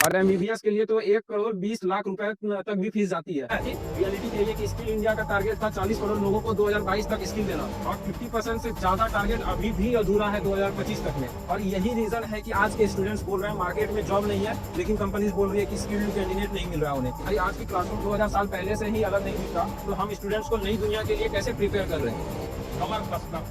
और एमबीबीएस के लिए तो 1 करोड़ 20 लाख रुपए तक भी फीस जाती है। रियलिटी के लिए कि स्किल इंडिया का टारगेट था 40 करोड़ लोगों को 2022 तक स्किल देना, और 50% से ज्यादा टारगेट अभी भी अधूरा है 2025 तक में। और यही रीजन है कि आज के स्टूडेंट्स बोल रहे हैं मार्केट में जॉब नहीं है, लेकिन कंपनीज बोल रही है कि स्किल्ड कैंडिडेट नहीं मिल रहा है उन्हें। भाई आज की क्लासरूम 2000 साल पहले से ही अलग नहीं दिखता, तो हम स्टूडेंट्स को नई दुनिया के लिए कैसे प्रिपेयर कर रहे हैं। कमर कसना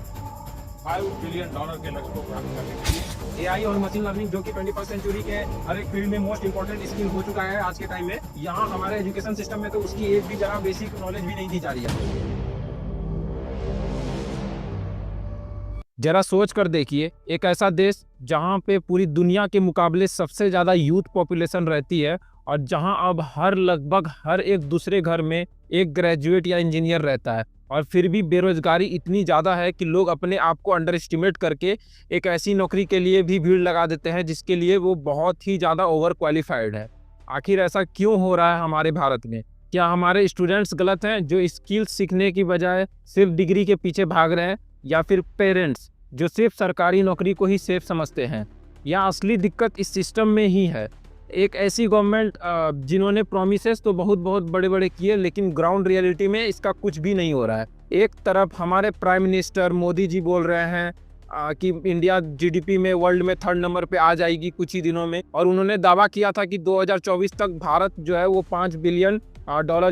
$5 बिलियन के लक्ष्य को प्राप्त करने के लिए एआई और मशीन लर्निंग जो कि 21st सेंचुरी के हर एक फील्ड में मोस्ट इंपोर्टेंट स्किल हो चुका है आज के टाइम में, यहाँ हमारे एजुकेशन सिस्टम में तो उसकी एक भी जरा बेसिक नॉलेज भी नहीं दी जा रही है। जरा सोच कर देखिए, एक ऐसा देश जहाँ पे पूरी दुनिया के मुकाबले सबसे ज़्यादा यूथ पॉपुलेशन रहती है, और जहाँ अब लगभग हर एक दूसरे घर में एक ग्रेजुएट या इंजीनियर रहता है, और फिर भी बेरोजगारी इतनी ज़्यादा है कि लोग अपने आप को अंडर एस्टिमेट करके एक ऐसी नौकरी के लिए भी भीड़ लगा देते हैं जिसके लिए वो बहुत ही ज़्यादा ओवर क्वालिफाइड है। आखिर ऐसा क्यों हो रहा है हमारे भारत में? क्या हमारे स्टूडेंट्स गलत हैं जो स्किल्स सीखने की बजाय सिर्फ डिग्री के पीछे भाग रहे हैं, या फिर पेरेंट्स जो सिर्फ सरकारी नौकरी को ही सेफ समझते हैं? या असली दिक्कत इस सिस्टम में ही है? एक ऐसी गवर्नमेंट जिन्होंने प्रोमिसेस तो बहुत बड़े बड़े किए, लेकिन ग्राउंड रियलिटी में इसका कुछ भी नहीं हो रहा है। एक तरफ हमारे प्राइम मिनिस्टर मोदी जी बोल रहे हैं कि इंडिया जीडीपी में वर्ल्ड में 3rd नंबर पे आ जाएगी कुछ ही दिनों में, और उन्होंने दावा किया था कि 2024 तक भारत जो है वो $5 बिलियन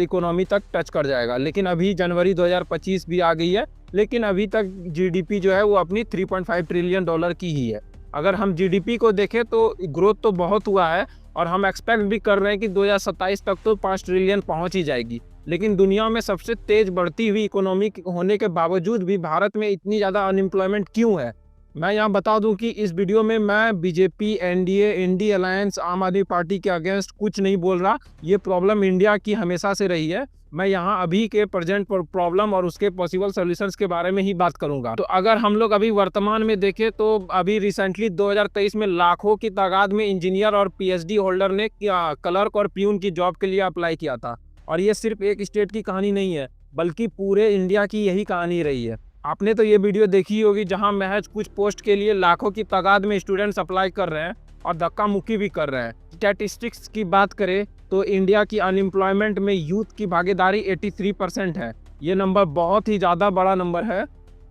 इकोनॉमी तक टच कर जाएगा। लेकिन अभी जनवरी 2025 भी आ गई है, लेकिन अभी तक जीडीपी जो है वो अपनी $3.5 ट्रिलियन की ही है। अगर हम जीडीपी को देखें तो ग्रोथ तो बहुत हुआ है, और हम एक्सपेक्ट भी कर रहे हैं कि 2027 तक तो 5 ट्रिलियन पहुंच ही जाएगी। लेकिन दुनिया में सबसे तेज बढ़ती हुई इकोनॉमी होने के बावजूद भी भारत में इतनी ज़्यादा अनएम्प्लॉयमेंट क्यों है? मैं यहाँ बता दूं कि इस वीडियो में मैं बीजेपी, एनडीए, इंडी अलायंस, आम आदमी पार्टी के अगेंस्ट कुछ नहीं बोल रहा। ये प्रॉब्लम इंडिया की हमेशा से रही है। मैं यहाँ अभी के प्रेजेंट प्रॉब्लम और उसके पॉसिबल सॉल्यूशंस के बारे में ही बात करूंगा। तो अगर हम लोग अभी वर्तमान में देखें तो अभी रिसेंटली 2023 में लाखों की तादाद में इंजीनियर और पीएचडी होल्डर ने क्लर्क और प्यून की जॉब के लिए अप्लाई किया था। और ये सिर्फ एक स्टेट की कहानी नहीं है, बल्कि पूरे इंडिया की यही कहानी रही है। आपने तो ये वीडियो देखी होगी जहां महज कुछ पोस्ट के लिए लाखों की तादाद में स्टूडेंट्स अप्लाई कर रहे हैं और धक्का मुक्की भी कर रहे हैं। स्टैटिस्टिक्स की बात करें तो इंडिया की अनएम्प्लॉयमेंट में यूथ की भागीदारी 83% है। ये नंबर बहुत ही ज़्यादा बड़ा नंबर है।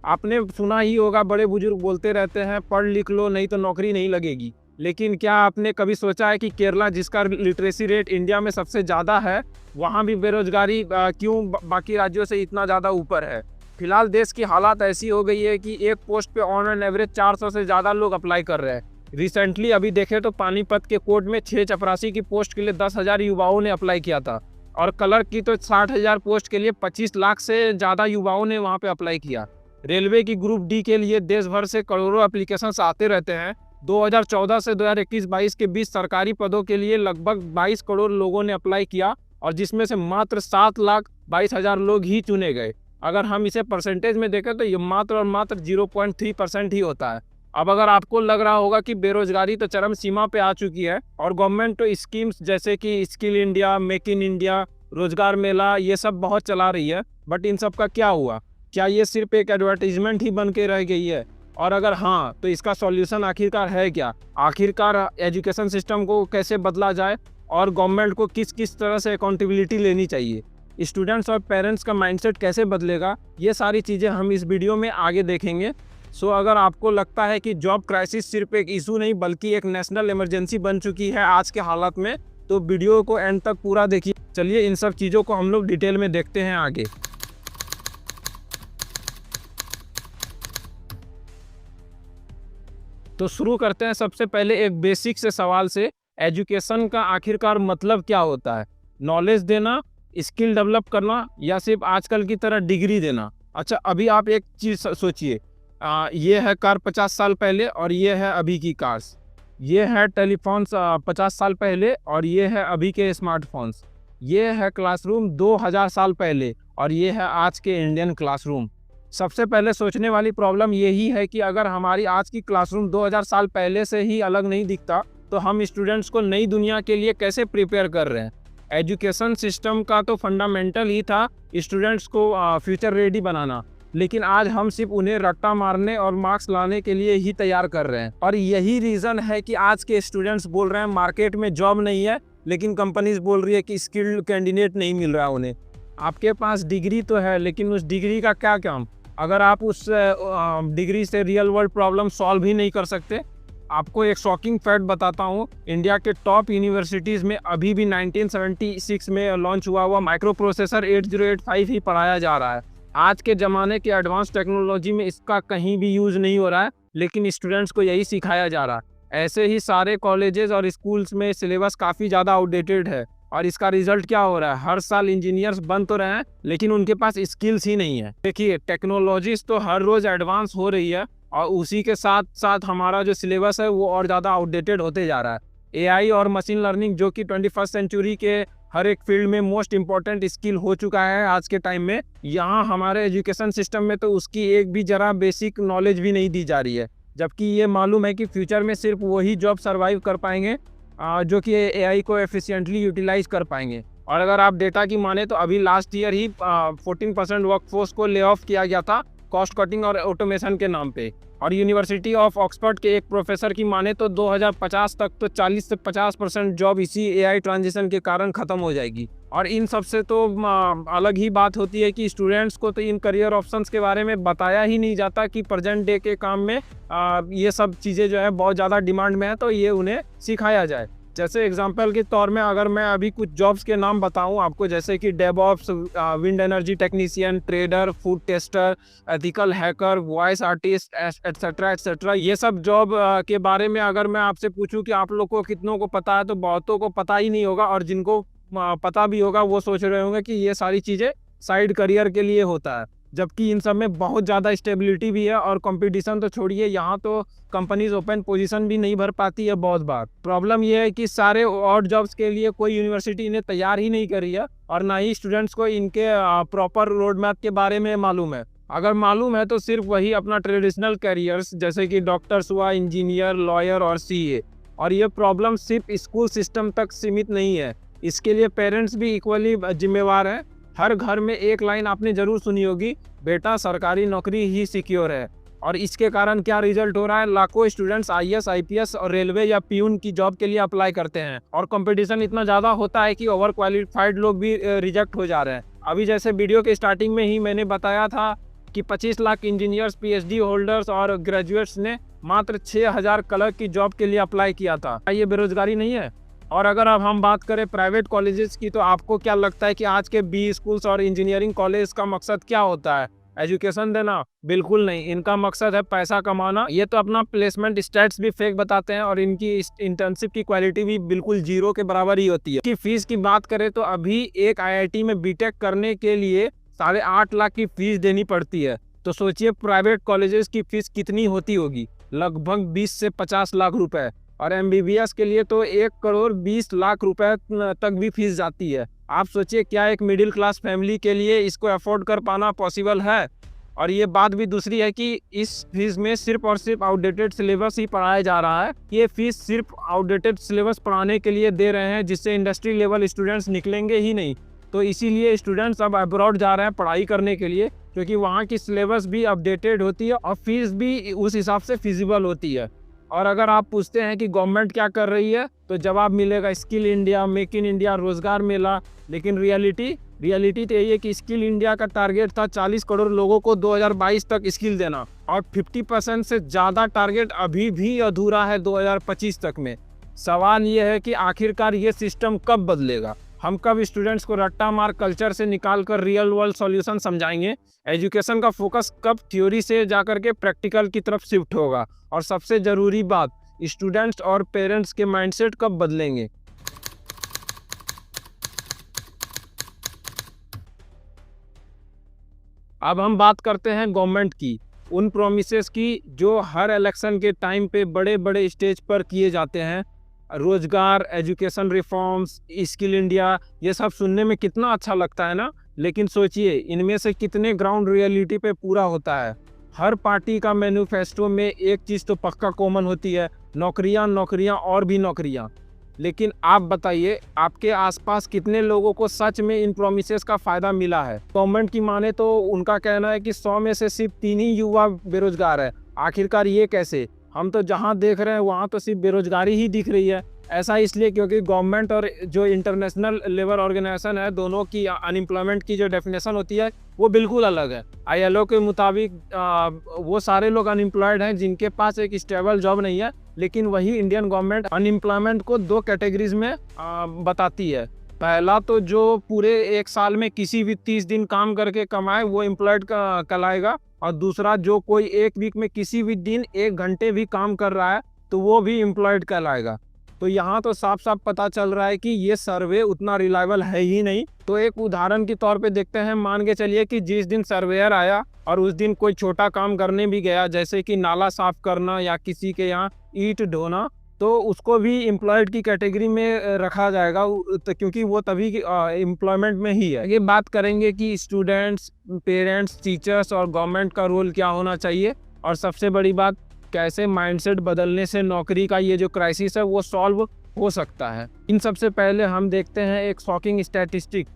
आपने सुना ही होगा, बड़े बुजुर्ग बोलते रहते हैं पढ़ लिख लो नहीं तो नौकरी नहीं लगेगी। लेकिन क्या आपने कभी सोचा है कि केरला, जिसका लिटरेसी रेट इंडिया में सबसे ज़्यादा है, वहाँ भी बेरोजगारी क्यों बाकी राज्यों से इतना ज़्यादा ऊपर है? फिलहाल देश की हालात ऐसी हो गई है कि एक पोस्ट पे ऑन एन एवरेज 400 से ज़्यादा लोग अप्लाई कर रहे हैं। रिसेंटली अभी देखें तो पानीपत के कोर्ट में 6 चपरासी की पोस्ट के लिए 10,000 युवाओं ने अप्लाई किया था, और क्लर्क की तो 60,000 पोस्ट के लिए 25 लाख से ज़्यादा युवाओं ने वहाँ पे अप्लाई किया। रेलवे की ग्रुप डी के लिए देश भर से करोड़ों एप्लीकेशंस आते रहते हैं। 2014 से 2021-22 के बीच सरकारी पदों के लिए लगभग 22 करोड़ लोगों ने अप्लाई किया, और जिसमें से मात्र 7,22,000 लोग ही चुने गए। अगर हम इसे परसेंटेज में देखें तो ये मात्र और मात्र 0.3% ही होता है। अब अगर आपको लग रहा होगा कि बेरोजगारी तो चरम सीमा पे आ चुकी है और गवर्नमेंट तो स्कीम्स जैसे कि skill India, make in India, रोजगार मेला, ये सब बहुत चला रही है, बट इन सब का क्या हुआ? क्या ये सिर्फ एक एडवर्टीजमेंट ही बन के रह गई है? और अगर हाँ, तो इसका सॉल्यूशन आखिरकार है क्या? आखिरकार एजुकेशन सिस्टम को कैसे बदला जाए, और गवर्नमेंट को किस किस तरह से अकाउंटेबिलिटी लेनी चाहिए? स्टूडेंट्स और पेरेंट्स का माइंडसेट कैसे बदलेगा? ये सारी चीज़ें हम इस वीडियो में आगे देखेंगे। सो अगर आपको लगता है कि जॉब क्राइसिस सिर्फ एक इशू नहीं बल्कि एक नेशनल इमरजेंसी बन चुकी है आज के हालात में, तो वीडियो को एंड तक पूरा देखिए। चलिए इन सब चीज़ों को हम लोग डिटेल में देखते हैं आगे। तो शुरू करते हैं सबसे पहले एक बेसिक से सवाल से। एजुकेशन का आखिरकार मतलब क्या होता है? नॉलेज देना, स्किल डेवलप करना, या सिर्फ आजकल की तरह डिग्री देना? अच्छा, अभी आप एक चीज़ सोचिए, ये है कार 50 साल पहले और ये है अभी की कार्स। ये है टेलीफोन्स 50 साल पहले और ये है अभी के स्मार्टफोन्स। ये है क्लासरूम 2000 साल पहले और ये है आज के इंडियन क्लासरूम। सबसे पहले सोचने वाली प्रॉब्लम यही है कि अगर हमारी आज की क्लासरूम 2000 साल पहले से ही अलग नहीं दिखता तो हम स्टूडेंट्स को नई दुनिया के लिए कैसे प्रिपेयर कर रहे हैं? एजुकेशन सिस्टम का तो फंडामेंटल ही था स्टूडेंट्स को फ्यूचर रेडी बनाना, लेकिन आज हम सिर्फ उन्हें रट्टा मारने और मार्क्स लाने के लिए ही तैयार कर रहे हैं। और यही रीज़न है कि आज के स्टूडेंट्स बोल रहे हैं मार्केट में जॉब नहीं है, लेकिन कंपनीज बोल रही है कि स्किल्ड कैंडिडेट नहीं मिल रहा उन्हें। आपके पास डिग्री तो है, लेकिन उस डिग्री का क्या काम अगर आप उस डिग्री से रियल वर्ल्ड प्रॉब्लम सॉल्व ही नहीं कर सकते। आपको एक शॉकिंग फैक्ट बताता हूँ, इंडिया के टॉप यूनिवर्सिटीज़ में अभी भी 1976 में लॉन्च हुआ माइक्रो प्रोसेसर 8085 ही पढ़ाया जा रहा है। आज के ज़माने के एडवांस टेक्नोलॉजी में इसका कहीं भी यूज़ नहीं हो रहा है, लेकिन स्टूडेंट्स को यही सिखाया जा रहा है। ऐसे ही सारे कॉलेजेस और स्कूल्स में सिलेबस काफ़ी ज़्यादा आउटडेटेड है, और इसका रिजल्ट क्या हो रहा है, हर साल इंजीनियर्स बन तो रहे हैं, लेकिन उनके पास स्किल्स ही नहीं है। देखिए, टेक्नोलॉजीज तो हर रोज़ एडवांस हो रही है, और उसी के साथ साथ हमारा जो सिलेबस है वो और ज़्यादा आउटडेटेड होते जा रहा है। एआई और मशीन लर्निंग, जो कि 21st सेंचुरी के हर एक फील्ड में मोस्ट इंपॉर्टेंट स्किल हो चुका है आज के टाइम में, यहाँ हमारे एजुकेशन सिस्टम में तो उसकी एक भी जरा बेसिक नॉलेज भी नहीं दी जा रही है। जबकि ये मालूम है कि फ्यूचर में सिर्फ वही जॉब सर्वाइव कर पाएंगे जो कि एआई को एफिशिएंटली यूटिलाइज कर पाएंगे। और अगर आप डेटा की माने तो अभी लास्ट ईयर ही 14% वर्कफोर्स को ले ऑफ किया गया था कॉस्ट कटिंग और ऑटोमेशन के नाम पे। और यूनिवर्सिटी ऑफ ऑक्सफोर्ड के एक प्रोफेसर की माने तो 2050 तक तो 40 से 50% जॉब इसी एआई ट्रांजिशन के कारण ख़त्म हो जाएगी। और इन सब से तो अलग ही बात होती है कि स्टूडेंट्स को तो इन करियर ऑप्शंस के बारे में बताया ही नहीं जाता कि प्रेजेंट डे के काम में ये सब चीज़ें जो है बहुत ज़्यादा डिमांड में है, तो ये उन्हें सिखाया जाए। जैसे एग्जांपल के तौर में अगर मैं अभी कुछ जॉब्स के नाम बताऊं आपको, जैसे कि DevOps, wind energy technician, trader, food tester, ethical hacker, voice artist, etcetera etcetera, ये सब जॉब के बारे में अगर मैं आपसे पूछूं कि आप लोग को कितनों को पता है, तो बहुतों को पता ही नहीं होगा। और जिनको पता भी होगा वो सोच रहे होंगे कि ये सारी चीज़ें साइड करियर के लिए होता है, जबकि इन सब में बहुत ज़्यादा स्टेबिलिटी भी है। और कंपटीशन तो छोड़िए, यहाँ तो कंपनीज ओपन पोजीशन भी नहीं भर पाती है बहुत बार। प्रॉब्लम ये है कि सारे और जॉब्स के लिए कोई यूनिवर्सिटी इन्हें तैयार ही नहीं करी है, और ना ही स्टूडेंट्स को इनके प्रॉपर रोड मैप के बारे में मालूम है। अगर मालूम है तो सिर्फ वही अपना ट्रेडिशनल करियर्स, जैसे कि डॉक्टर्स हुआ, इंजीनियर, लॉयर और सीए। और ये प्रॉब्लम सिर्फ स्कूल सिस्टम तक सीमित नहीं है, इसके लिए पेरेंट्स भी इक्वली जिम्मेवार हैं। हर घर में एक लाइन आपने जरूर सुनी होगी, बेटा सरकारी नौकरी ही सिक्योर है। और इसके कारण क्या रिजल्ट हो रहा है, लाखों स्टूडेंट्स आईएएस, आईपीएस और रेलवे या पीयून की जॉब के लिए अप्लाई करते हैं, और कंपटीशन इतना ज़्यादा होता है कि ओवर क्वालिफाइड लोग भी रिजेक्ट हो जा रहे हैं। अभी जैसे वीडियो के स्टार्टिंग में ही मैंने बताया था कि 25 लाख इंजीनियर्स, पीएचडी होल्डर्स और ग्रेजुएट्स ने मात्र 6000 क्लर्क की जॉब के लिए अप्लाई किया था। ये बेरोजगारी नहीं है? और अगर अब हम बात करें प्राइवेट कॉलेजेस की, तो आपको क्या लगता है कि आज के बी स्कूल्स और इंजीनियरिंग कॉलेज का मकसद क्या होता है? एजुकेशन देना? बिल्कुल नहीं, इनका मकसद है पैसा कमाना। ये तो अपना प्लेसमेंट स्टैट्स भी फेक बताते हैं, और इनकी इंटर्नशिप की क्वालिटी भी बिल्कुल जीरो के बराबर ही होती है। कि फीस की बात करें तो अभी एक आईआईटी में बीटेक करने के लिए 8.5 लाख की फीस देनी पड़ती है। तो सोचिए प्राइवेट कॉलेजेस की फीस कितनी होती होगी, लगभग 20 से 50 लाख रुपए। और एमबीबीएस के लिए तो 1,20,00,000 रुपए तक भी फीस जाती है। आप सोचिए, क्या एक मिडिल क्लास फैमिली के लिए इसको अफोर्ड कर पाना पॉसिबल है? और ये बात भी दूसरी है कि इस फीस में सिर्फ और सिर्फ आउटडेटेड सिलेबस ही पढ़ाया जा रहा है। ये फीस सिर्फ आउटडेटेड सिलेबस पढ़ाने के लिए दे रहे हैं, जिससे इंडस्ट्री लेवल स्टूडेंट्स निकलेंगे ही नहीं। तो इसीलिए स्टूडेंट्स अब अब्रॉड जा रहे हैं पढ़ाई करने के लिए, क्योंकि वहाँ की सिलेबस भी अपडेटेड होती है और फीस भी उस हिसाब से फिजिबल होती है। और अगर आप पूछते हैं कि गवर्नमेंट क्या कर रही है, तो जवाब मिलेगा skill India, make in India, रोजगार मेला। लेकिन रियलिटी तो यही है कि स्किल इंडिया का टारगेट था 40 करोड़ लोगों को 2022 तक स्किल देना, और 50% से ज़्यादा टारगेट अभी भी अधूरा है 2025 तक में। सवाल ये है कि आखिरकार ये सिस्टम कब बदलेगा? हम कब स्टूडेंट्स को रट्टा मार कल्चर से निकाल कर रियल वर्ल्ड सॉल्यूशन समझाएंगे? एजुकेशन का फोकस कब थ्योरी से जाकर के प्रैक्टिकल की तरफ शिफ्ट होगा? और सबसे ज़रूरी बात, स्टूडेंट्स और पेरेंट्स के माइंडसेट कब बदलेंगे? अब हम बात करते हैं गवर्नमेंट की, उन प्रोमिसेस की जो हर इलेक्शन के टाइम पे बड़े बड़े स्टेज पर किए जाते हैं। रोजगार, एजुकेशन रिफॉर्म्स, स्किल इंडिया, ये सब सुनने में कितना अच्छा लगता है ना, लेकिन सोचिए इनमें से कितने ग्राउंड रियलिटी पे पूरा होता है। हर पार्टी का मैन्युफेस्टो में एक चीज़ तो पक्का कॉमन होती है, नौकरियां, नौकरियां और भी नौकरियां। लेकिन आप बताइए आपके आसपास कितने लोगों को सच में इन प्रोमिसेस का फायदा मिला है। गवर्नमेंट की माने तो उनका कहना है कि 100 में से सिर्फ 3 ही युवा बेरोजगार है। आखिरकार ये कैसे? हम तो जहां देख रहे हैं वहां तो सिर्फ बेरोजगारी ही दिख रही है। ऐसा इसलिए क्योंकि गवर्नमेंट और जो इंटरनेशनल लेबर ऑर्गेनाइजेशन है, दोनों की अनएम्प्लॉयमेंट की जो डेफिनेशन होती है वो बिल्कुल अलग है। आईएलओ के मुताबिक वो सारे लोग अनएम्प्लॉयड हैं जिनके पास एक स्टेबल जॉब नहीं है, लेकिन वही इंडियन गवर्नमेंट अनएम्प्लॉयमेंट को 2 कैटेगरीज में बताती है। पहला तो जो पूरे एक साल में किसी भी 30 दिन काम करके कमाए वो एम्प्लॉयड कहलाएगा, और दूसरा जो कोई एक वीक में किसी भी दिन 1 घंटे भी काम कर रहा है तो वो भी एम्प्लॉयड कहलाएगा। तो यहाँ तो साफ साफ पता चल रहा है कि ये सर्वे उतना रिलायबल है ही नहीं। तो एक उदाहरण के तौर पे देखते हैं। मान के चलिए कि जिस दिन सर्वेयर आया और उस दिन कोई छोटा काम करने भी गया, जैसे कि नाला साफ करना या किसी के यहाँ ईंट ढोना, तो उसको भी एम्प्लॉयड की कैटेगरी में रखा जाएगा, क्योंकि वो तभी एम्प्लॉयमेंट में ही है। ये बात करेंगे कि स्टूडेंट्स, पेरेंट्स, टीचर्स और गवर्नमेंट का रोल क्या होना चाहिए, और सबसे बड़ी बात कैसे माइंडसेट बदलने से नौकरी का ये जो क्राइसिस है वो सॉल्व हो सकता है। इन सबसे पहले हम देखते हैं एक शॉकिंग स्टैटिस्टिक,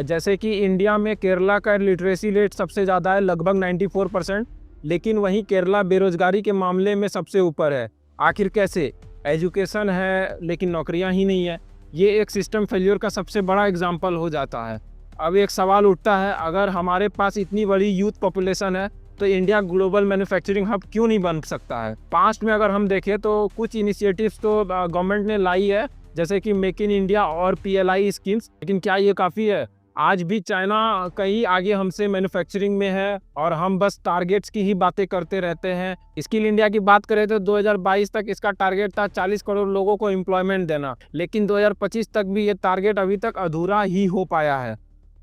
जैसे कि इंडिया में केरला का लिटरेसी रेट सबसे ज़्यादा है, लगभग 94%, लेकिन वहीं केरला बेरोजगारी के मामले में सबसे ऊपर है। आखिर कैसे? एजुकेशन है लेकिन नौकरियां ही नहीं है। ये एक सिस्टम फेल्योर का सबसे बड़ा एग्जाम्पल हो जाता है। अब एक सवाल उठता है, अगर हमारे पास इतनी बड़ी यूथ पॉपुलेशन है तो इंडिया ग्लोबल मैन्युफैक्चरिंग हब क्यों नहीं बन सकता है? पास्ट में अगर हम देखें तो कुछ इनिशिएटिव्स तो गवर्नमेंट ने लाई है, जैसे कि मेक इन इंडिया और PLI स्कीम्स, लेकिन क्या ये काफ़ी है? आज भी चाइना कहीं आगे हमसे मैन्युफैक्चरिंग में है और हम बस टारगेट्स की ही बातें करते रहते हैं। स्किल इंडिया की बात करें तो 2022 तक इसका टारगेट था 40 करोड़ लोगों को एम्प्लॉयमेंट देना, लेकिन 2025 तक भी ये टारगेट अभी तक अधूरा ही हो पाया है।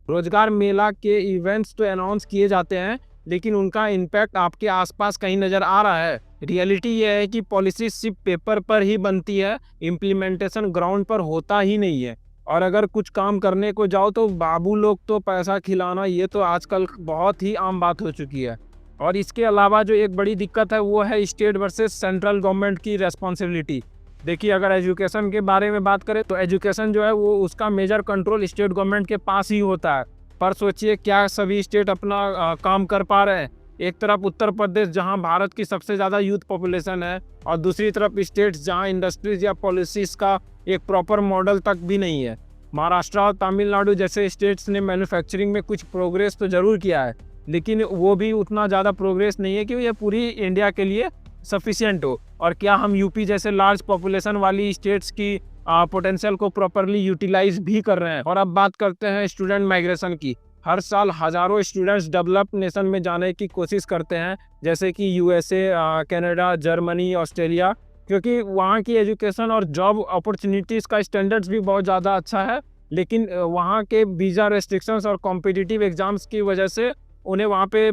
रोजगार मेला के इवेंट्स तो अनाउंस किए जाते हैं, लेकिन उनका इम्पैक्ट आपके आसपास कहीं नज़र आ रहा है? रियलिटी ये है कि पॉलिसी सिर्फ पेपर पर ही बनती है, इम्प्लीमेंटेशन ग्राउंड पर होता ही नहीं है। और अगर कुछ काम करने को जाओ तो बाबू लोग तो पैसा खिलाना, ये तो आजकल बहुत ही आम बात हो चुकी है। और इसके अलावा जो एक बड़ी दिक्कत है वो है स्टेट वर्सेस सेंट्रल गवर्नमेंट की रेस्पॉन्सिबिलिटी। देखिए, अगर एजुकेशन के बारे में बात करें तो एजुकेशन जो है वो उसका मेजर कंट्रोल स्टेट गवर्नमेंट के पास ही होता है। पर सोचिए, क्या सभी स्टेट अपना काम कर पा रहे हैं? एक तरफ उत्तर प्रदेश जहां भारत की सबसे ज़्यादा यूथ पॉपुलेशन है, और दूसरी तरफ स्टेट्स जहां इंडस्ट्रीज या पॉलिसीज़ का एक प्रॉपर मॉडल तक भी नहीं है। महाराष्ट्र और तमिलनाडु जैसे स्टेट्स ने मैन्युफैक्चरिंग में कुछ प्रोग्रेस तो ज़रूर किया है, लेकिन वो भी उतना ज़्यादा प्रोग्रेस नहीं है कि ये पूरी इंडिया के लिए सफिशिएंट हो। और क्या हम यूपी जैसे लार्ज पॉपुलेशन वाली स्टेट्स की पोटेंशियल को प्रॉपरली यूटिलाइज भी कर रहे हैं? और अब बात करते हैं स्टूडेंट माइग्रेशन की। हर साल हज़ारों स्टूडेंट्स डेवलप्ड नेशन में जाने की कोशिश करते हैं, जैसे कि USA, कनाडा, जर्मनी, ऑस्ट्रेलिया, क्योंकि वहाँ की एजुकेशन और जॉब अपॉर्चुनिटीज़ का स्टैंडर्ड्स भी बहुत ज़्यादा अच्छा है। लेकिन वहाँ के वीज़ा रेस्ट्रिक्शंस और कॉम्पिटिटिव एग्ज़ाम्स की वजह से उन्हें वहाँ पे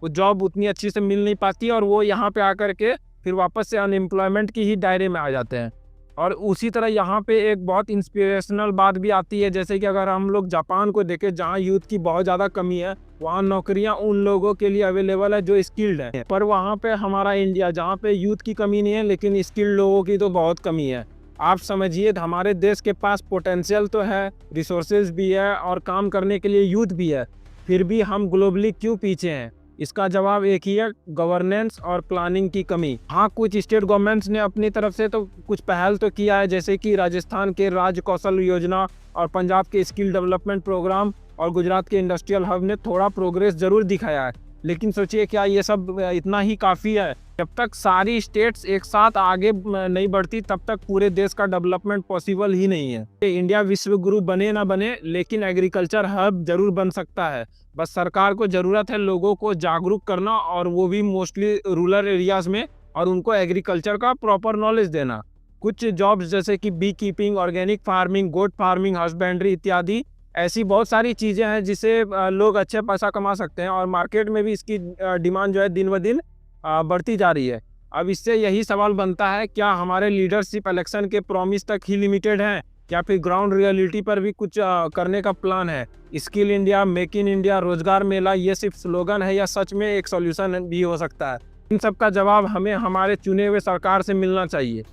जॉब उतनी अच्छी से मिल नहीं पाती, और वो यहाँ पे आकर के फिर वापस से अनएम्प्लॉयमेंट की ही दायरे में आ जाते हैं। और उसी तरह यहाँ पे एक बहुत इंस्पिरेशनल बात भी आती है, जैसे कि अगर हम लोग जापान को देखें जहाँ यूथ की बहुत ज़्यादा कमी है, वहाँ नौकरियाँ उन लोगों के लिए अवेलेबल है जो स्किल्ड हैं। पर वहाँ पे हमारा इंडिया, जहाँ पे यूथ की कमी नहीं है लेकिन स्किल्ड लोगों की तो बहुत कमी है। आप समझिए, हमारे देश के पास पोटेंशियल तो है, रिसोर्सेज भी है और काम करने के लिए यूथ भी है, फिर भी हम ग्लोबली क्यों पीछे हैं? इसका जवाब एक ही है, गवर्नेंस और प्लानिंग की कमी। हाँ, कुछ स्टेट गवर्नमेंट्स ने अपनी तरफ से तो कुछ पहल तो किया है, जैसे कि राजस्थान के राज्य कौशल योजना और पंजाब के स्किल डेवलपमेंट प्रोग्राम और गुजरात के इंडस्ट्रियल हब ने थोड़ा प्रोग्रेस जरूर दिखाया है। लेकिन सोचिए, क्या ये सब इतना ही काफ़ी है? जब तक सारी स्टेट्स एक साथ आगे नहीं बढ़ती तब तक पूरे देश का डेवलपमेंट पॉसिबल ही नहीं है। इंडिया विश्व गुरु बने ना बने, लेकिन एग्रीकल्चर हब जरूर बन सकता है। बस सरकार को ज़रूरत है लोगों को जागरूक करना, और वो भी मोस्टली रूरल एरियाज़ में, और उनको एग्रीकल्चर का प्रॉपर नॉलेज देना। कुछ जॉब्स जैसे कि beekeeping, organic farming, goat farming, husbandry इत्यादि ऐसी बहुत सारी चीज़ें हैं जिससे लोग अच्छे पैसा कमा सकते हैं, और मार्केट में भी इसकी डिमांड जो है दिन ब दिन बढ़ती जा रही है। अब इससे यही सवाल बनता है, क्या हमारे लीडरशिप इलेक्शन के प्रॉमिस तक ही लिमिटेड हैं, या फिर ग्राउंड रियलिटी पर भी कुछ करने का प्लान है? Skill India, make in India, रोजगार मेला, ये सिर्फ स्लोगन है या सच में एक सॉल्यूशन भी हो सकता है? इन सब का जवाब हमें हमारे चुने हुए सरकार से मिलना चाहिए।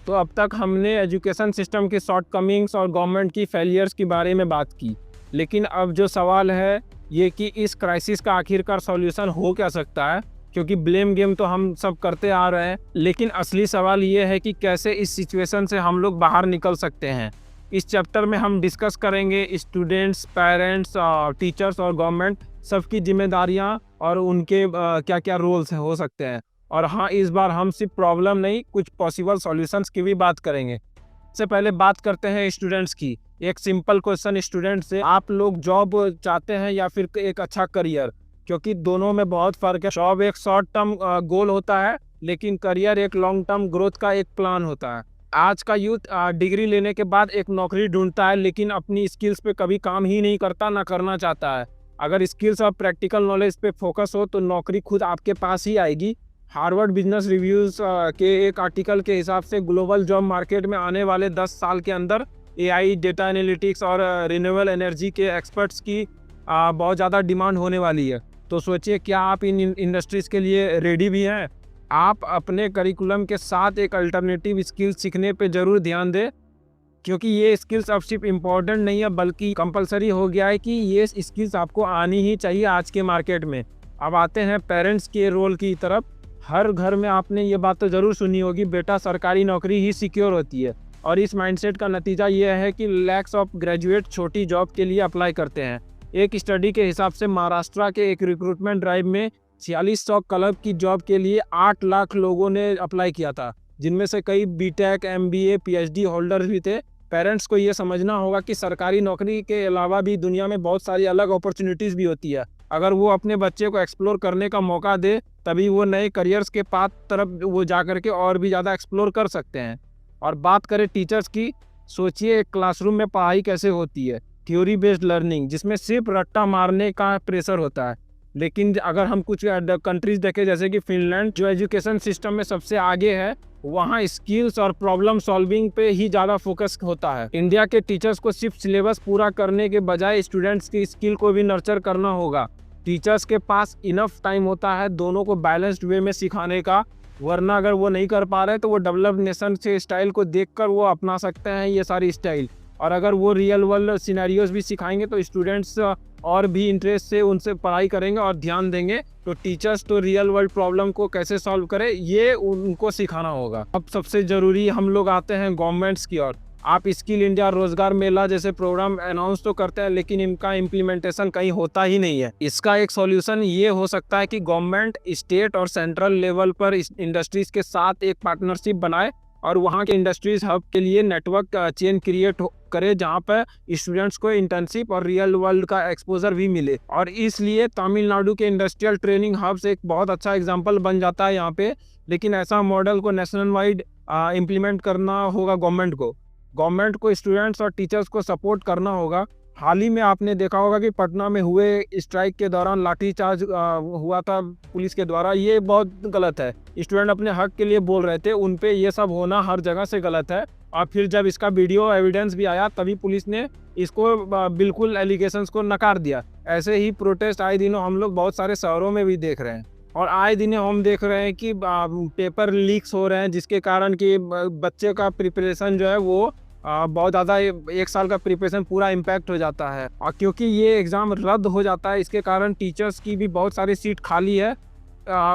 तो अब तक हमने एजुकेशन सिस्टम की शॉर्टकमिंग्स और गवर्नमेंट की फेलियर्स के बारे में बात की, लेकिन अब जो सवाल है ये कि इस क्राइसिस का आखिरकार सॉल्यूशन हो क्या सकता है, क्योंकि ब्लेम गेम तो हम सब करते आ रहे हैं, लेकिन असली सवाल ये है कि कैसे इस सिचुएशन से हम लोग बाहर निकल सकते हैं। इस चैप्टर में हम डिस्कस करेंगे स्टूडेंट्स, पेरेंट्स, टीचर्स और गवर्नमेंट सबकी जिम्मेदारियां और उनके क्या क्या रोल्स हो सकते हैं। और हाँ, इस बार हम सिर्फ प्रॉब्लम नहीं, कुछ पॉसिबल सॉल्यूशंस की भी बात करेंगे। सबसे पहले बात करते हैं स्टूडेंट्स की। एक सिंपल क्वेश्चन स्टूडेंट से, आप लोग जॉब चाहते हैं या फिर एक अच्छा करियर? क्योंकि दोनों में बहुत फ़र्क है। जॉब एक शॉर्ट टर्म गोल होता है, लेकिन करियर एक लॉन्ग टर्म ग्रोथ का एक प्लान होता है। आज का यूथ डिग्री लेने के बाद एक नौकरी ढूंढता है, लेकिन अपनी स्किल्स पे कभी काम ही नहीं करता, ना करना चाहता है। अगर स्किल्स और प्रैक्टिकल नॉलेज पे फोकस हो तो नौकरी खुद आपके पास ही आएगी। हार्वर्ड बिजनेस रिव्यूज़ के एक आर्टिकल के हिसाब से ग्लोबल जॉब मार्केट में आने वाले 10 साल के अंदर एआई, डेटा एनालिटिक्स और रिन्यूएबल एनर्जी के एक्सपर्ट्स की बहुत ज़्यादा डिमांड होने वाली है। तो सोचिए, क्या आप इन इंडस्ट्रीज़ के लिए रेडी भी हैं? आप अपने करिकुलम के साथ एक अल्टरनेटिव स्किल सीखने पे ज़रूर ध्यान दें, क्योंकि ये स्किल्स अब सिर्फ इम्पॉर्टेंट नहीं है बल्कि कंपलसरी हो गया है कि ये स्किल्स आपको आनी ही चाहिए आज के मार्केट में। अब आते हैं पेरेंट्स के रोल की तरफ। हर घर में आपने ये बात तो ज़रूर सुनी होगी, बेटा सरकारी नौकरी ही सिक्योर होती है। और इस माइंडसेट का नतीजा ये है कि लैक्स ऑफ ग्रेजुएट छोटी जॉब के लिए अप्लाई करते हैं। एक स्टडी के हिसाब से महाराष्ट्र के एक रिक्रूटमेंट ड्राइव में 4600 क्लब की जॉब के लिए 8 लाख लोगों ने अप्लाई किया था, जिनमें से कई बीटेक, एमबीए, पीएचडी होल्डर्स भी थे। पेरेंट्स को ये समझना होगा कि सरकारी नौकरी के अलावा भी दुनिया में बहुत सारी अलग अपॉर्चुनिटीज़ भी होती है। अगर वो अपने बच्चे को एक्सप्लोर करने का मौका दे, तभी वो नए करियर्स के पाथ तरफ वो जा कर के और भी ज़्यादा एक्सप्लोर कर सकते हैं। और बात करें टीचर्स की, सोचिए एक क्लासरूम में पढ़ाई कैसे होती है, थ्योरी बेस्ड लर्निंग जिसमें सिर्फ रट्टा मारने का प्रेशर होता है। लेकिन अगर हम कुछ कंट्रीज देखें जैसे कि फिनलैंड, जो एजुकेशन सिस्टम में सबसे आगे है, वहाँ स्किल्स और प्रॉब्लम सॉल्विंग पे ही ज़्यादा फोकस होता है। इंडिया के टीचर्स को सिर्फ सिलेबस पूरा करने के बजाय स्टूडेंट्स की स्किल को भी नर्चर करना होगा। टीचर्स के पास इनफ टाइम होता है दोनों को बैलेंस्ड वे में सिखाने का, वरना अगर वो नहीं कर पा रहे तो वो डेवलप्ड नेशन के स्टाइल को देखकर वो अपना सकते हैं ये सारी स्टाइल। और अगर वो रियल वर्ल्ड सिनेरियोज भी सिखाएंगे तो स्टूडेंट्स और भी इंटरेस्ट से उनसे पढ़ाई करेंगे और ध्यान देंगे। तो टीचर्स तो रियल वर्ल्ड प्रॉब्लम को कैसे सॉल्व करें ये उनको सिखाना होगा। अब सबसे ज़रूरी हम लोग आते हैं गवर्नमेंट्स की ओर। आप स्किल इंडिया, रोजगार मेला जैसे प्रोग्राम अनाउंस तो करते हैं, लेकिन इनका इम्प्लीमेंटेशन कहीं होता ही नहीं है। इसका एक सॉल्यूशन ये हो सकता है कि गवर्नमेंट स्टेट और सेंट्रल लेवल पर इंडस्ट्रीज के साथ एक पार्टनरशिप बनाए और वहाँ के इंडस्ट्रीज हब के लिए नेटवर्क चेन क्रिएट करे, जहाँ पर स्टूडेंट्स को इंटर्नशिप और रियल वर्ल्ड का एक्सपोजर भी मिले। और इसलिए तमिलनाडु के इंडस्ट्रियल ट्रेनिंग हब्स एक बहुत अच्छा एग्जाम्पल बन जाता है यहाँ पे। लेकिन ऐसा मॉडल को नेशनल वाइड इम्प्लीमेंट करना होगा गवर्नमेंट को स्टूडेंट्स और टीचर्स को सपोर्ट करना होगा। हाल ही में आपने देखा होगा कि पटना में हुए स्ट्राइक के दौरान लाठीचार्ज हुआ था पुलिस के द्वारा। ये बहुत गलत है। स्टूडेंट अपने हक के लिए बोल रहे थे, उन पे ये सब होना हर जगह से गलत है। और फिर जब इसका वीडियो एविडेंस भी आया तभी पुलिस ने इसको बिल्कुल एलिगेशंस को नकार दिया। ऐसे ही प्रोटेस्ट आए दिनों हम लोग बहुत सारे शहरों में भी देख रहे हैं और आए दिन हम देख रहे हैं कि पेपर लीक्स हो रहे हैं, जिसके कारण कि बच्चे का प्रिपरेशन जो है वो बहुत ज़्यादा, 1 साल का प्रिपरेशन पूरा इम्पैक्ट हो जाता है। और क्योंकि ये एग्ज़ाम रद्द हो जाता है, इसके कारण टीचर्स की भी बहुत सारी सीट खाली है,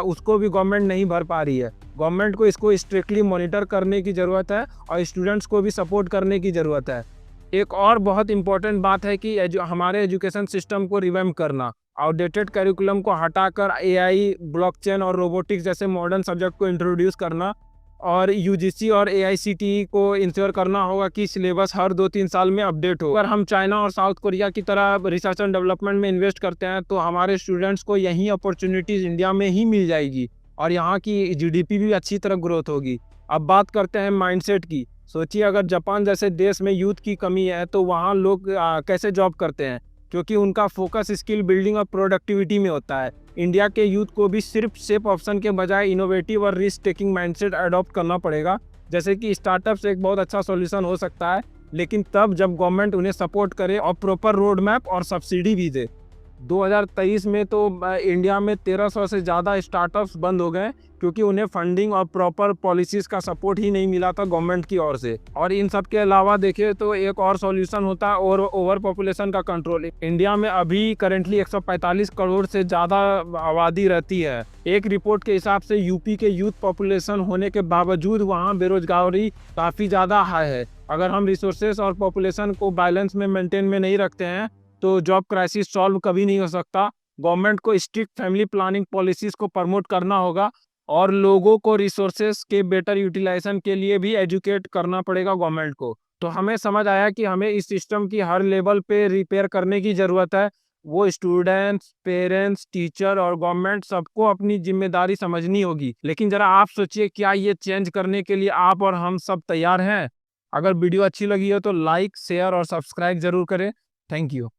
उसको भी गवर्नमेंट नहीं भर पा रही है। गवर्नमेंट को इसको स्ट्रिक्टली मॉनिटर करने की ज़रूरत है और स्टूडेंट्स को भी सपोर्ट करने की ज़रूरत है। एक और बहुत इंपॉर्टेंट बात है कि हमारे एजुकेशन सिस्टम को रिवैम्प करना, आउटडेटेड करिकुलम को हटाकर एआई, ब्लॉकचेन और रोबोटिक्स जैसे मॉडर्न सब्जेक्ट को इंट्रोड्यूस करना, और यूजीसी और एआईसीटीई को इंश्योर करना होगा कि सिलेबस हर 2-3 साल में अपडेट हो। अगर हम चाइना और साउथ कोरिया की तरह रिसर्च एंड डेवलपमेंट में इन्वेस्ट करते हैं तो हमारे स्टूडेंट्स को यही अपॉर्चुनिटीज़ इंडिया में ही मिल जाएगी और यहाँ की जीडीपी भी अच्छी तरह ग्रोथ होगी। अब बात करते हैं माइंडसेट की। सोचिए अगर जापान जैसे देश में यूथ की कमी है तो वहाँ लोग कैसे जॉब करते हैं, क्योंकि उनका फोकस स्किल बिल्डिंग और प्रोडक्टिविटी में होता है। इंडिया के यूथ को भी सिर्फ सेफ ऑप्शन के बजाय इनोवेटिव और रिस्क टेकिंग माइंडसेट अडॉप्ट करना पड़ेगा। जैसे कि स्टार्टअप्स एक बहुत अच्छा सॉल्यूशन हो सकता है, लेकिन तब जब गवर्नमेंट उन्हें सपोर्ट करे और प्रॉपर रोड मैप और सब्सिडी भी दे। 2023 में तो इंडिया में 1300 से ज़्यादा स्टार्टअप्स बंद हो गए क्योंकि उन्हें फंडिंग और प्रॉपर पॉलिसीज़ का सपोर्ट ही नहीं मिला था गवर्नमेंट की ओर से। और इन सब के अलावा देखिए तो एक और सॉल्यूशन होता है और ओवर पॉपुलेशन का कंट्रोल। इंडिया में अभी करेंटली 145 करोड़ से ज़्यादा आबादी रहती है। एक रिपोर्ट के हिसाब से यूपी के यूथ पॉपुलेशन होने के बावजूद वहाँ बेरोजगारी काफ़ी ज़्यादा हाई है। अगर हम रिसोर्सेस और पॉपुलेशन को बैलेंस में मेंटेन में नहीं रखते हैं तो जॉब क्राइसिस सॉल्व कभी नहीं हो सकता। गवर्नमेंट को स्ट्रिक्ट फैमिली प्लानिंग पॉलिसीज़ को प्रमोट करना होगा और लोगों को रिसोर्सेस के बेटर यूटिलाइजेशन के लिए भी एजुकेट करना पड़ेगा गवर्नमेंट को। तो हमें समझ आया कि हमें इस सिस्टम की हर लेवल पे रिपेयर करने की ज़रूरत है। वो स्टूडेंट्स, पेरेंट्स, टीचर और गवर्नमेंट सबको अपनी जिम्मेदारी समझनी होगी। लेकिन ज़रा आप सोचिए, क्या ये चेंज करने के लिए आप और हम सब तैयार हैं? अगर वीडियो अच्छी लगी हो तो लाइक, शेयर और सब्सक्राइब ज़रूर करें। Thank you.